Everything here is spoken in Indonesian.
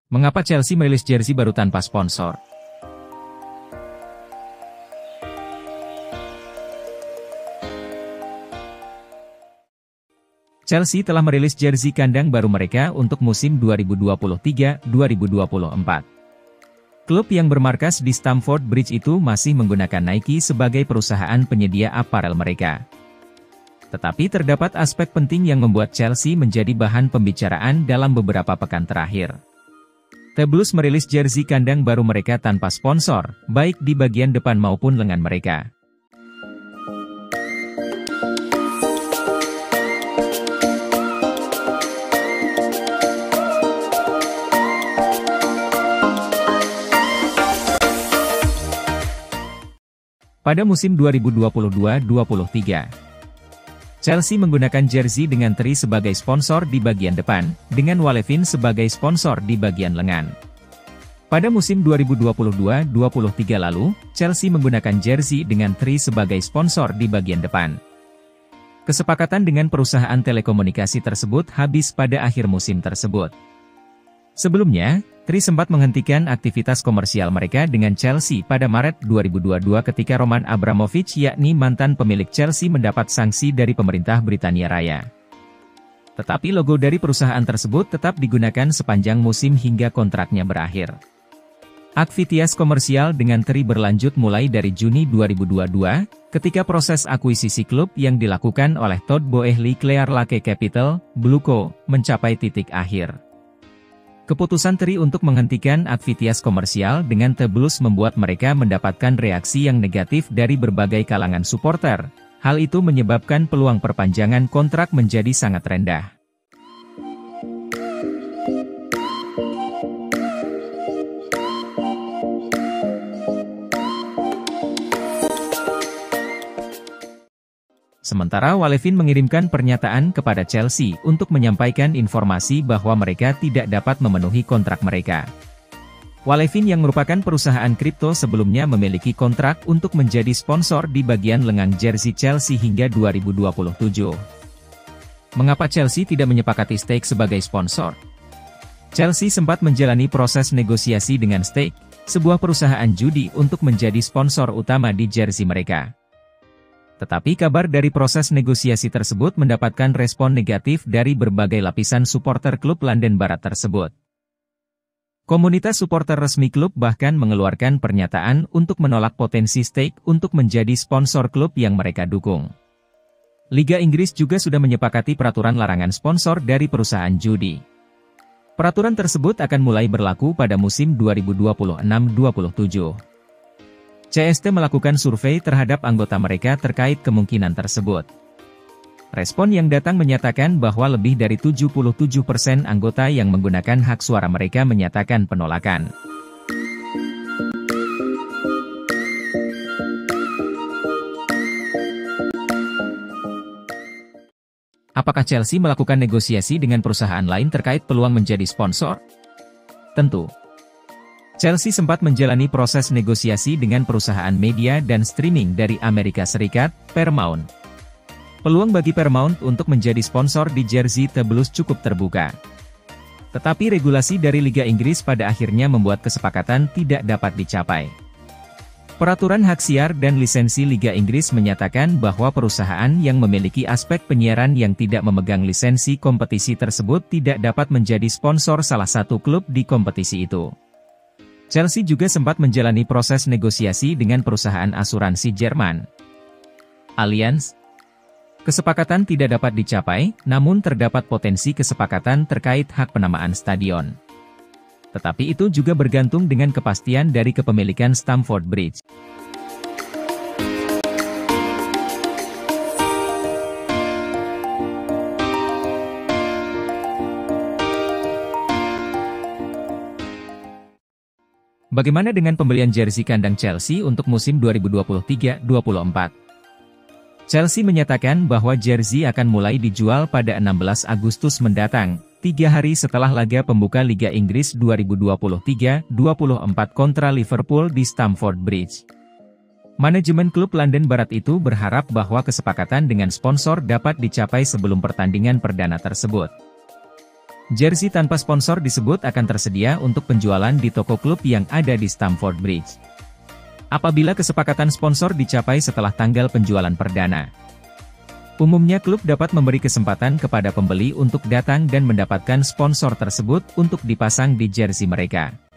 Mengapa Chelsea merilis jersey baru tanpa sponsor? Chelsea telah merilis jersey kandang baru mereka untuk musim 2023-2024. Klub yang bermarkas di Stamford Bridge itu masih menggunakan Nike sebagai perusahaan penyedia aparel mereka. Tetapi terdapat aspek penting yang membuat Chelsea menjadi bahan pembicaraan dalam beberapa pekan terakhir. The Blues merilis jersey kandang baru mereka tanpa sponsor, baik di bagian depan maupun lengan mereka. Pada musim 2022-23, Chelsea menggunakan jersey dengan Tri sebagai sponsor di bagian depan, dengan Walevin sebagai sponsor di bagian lengan. Pada musim 2022-23 lalu, Chelsea menggunakan jersey dengan Tri sebagai sponsor di bagian depan. Kesepakatan dengan perusahaan telekomunikasi tersebut habis pada akhir musim tersebut. Sebelumnya, Tri sempat menghentikan aktivitas komersial mereka dengan Chelsea pada Maret 2022 ketika Roman Abramovich yakni mantan pemilik Chelsea mendapat sanksi dari pemerintah Britania Raya. Tetapi logo dari perusahaan tersebut tetap digunakan sepanjang musim hingga kontraknya berakhir. Aktivitas komersial dengan Tri berlanjut mulai dari Juni 2022, ketika proses akuisisi klub yang dilakukan oleh Todd Boehly Clear Lake Capital, Blueco, mencapai titik akhir. Keputusan Tri untuk menghentikan aktivitas komersial dengan The Blues membuat mereka mendapatkan reaksi yang negatif dari berbagai kalangan supporter. Hal itu menyebabkan peluang perpanjangan kontrak menjadi sangat rendah. Sementara Walevin mengirimkan pernyataan kepada Chelsea untuk menyampaikan informasi bahwa mereka tidak dapat memenuhi kontrak mereka. Walevin yang merupakan perusahaan kripto sebelumnya memiliki kontrak untuk menjadi sponsor di bagian lengan jersey Chelsea hingga 2027. Mengapa Chelsea tidak menyepakati Stake sebagai sponsor? Chelsea sempat menjalani proses negosiasi dengan Stake, sebuah perusahaan judi untuk menjadi sponsor utama di jersey mereka. Tetapi kabar dari proses negosiasi tersebut mendapatkan respon negatif dari berbagai lapisan supporter klub London Barat tersebut. Komunitas supporter resmi klub bahkan mengeluarkan pernyataan untuk menolak potensi Stake untuk menjadi sponsor klub yang mereka dukung. Liga Inggris juga sudah menyepakati peraturan larangan sponsor dari perusahaan judi. Peraturan tersebut akan mulai berlaku pada musim 2026-27. CST melakukan survei terhadap anggota mereka terkait kemungkinan tersebut. Respon yang datang menyatakan bahwa lebih dari 77% anggota yang menggunakan hak suara mereka menyatakan penolakan. Apakah Chelsea melakukan negosiasi dengan perusahaan lain terkait peluang menjadi sponsor? Tentu. Chelsea sempat menjalani proses negosiasi dengan perusahaan media dan streaming dari Amerika Serikat, Paramount. Peluang bagi Paramount untuk menjadi sponsor di jersey The Blues cukup terbuka. Tetapi regulasi dari Liga Inggris pada akhirnya membuat kesepakatan tidak dapat dicapai. Peraturan hak siar dan lisensi Liga Inggris menyatakan bahwa perusahaan yang memiliki aspek penyiaran yang tidak memegang lisensi kompetisi tersebut tidak dapat menjadi sponsor salah satu klub di kompetisi itu. Chelsea juga sempat menjalani proses negosiasi dengan perusahaan asuransi Jerman, Allianz. Kesepakatan tidak dapat dicapai, namun terdapat potensi kesepakatan terkait hak penamaan stadion. Tetapi itu juga bergantung dengan kepastian dari kepemilikan Stamford Bridge. Bagaimana dengan pembelian jersey kandang Chelsea untuk musim 2023-24? Chelsea menyatakan bahwa jersey akan mulai dijual pada 16 Agustus mendatang, 3 hari setelah laga pembuka Liga Inggris 2023-24 kontra Liverpool di Stamford Bridge. Manajemen klub London Barat itu berharap bahwa kesepakatan dengan sponsor dapat dicapai sebelum pertandingan perdana tersebut. Jersey tanpa sponsor disebut akan tersedia untuk penjualan di toko klub yang ada di Stamford Bridge. Apabila kesepakatan sponsor dicapai setelah tanggal penjualan perdana. Umumnya klub dapat memberi kesempatan kepada pembeli untuk datang dan mendapatkan sponsor tersebut untuk dipasang di jersey mereka.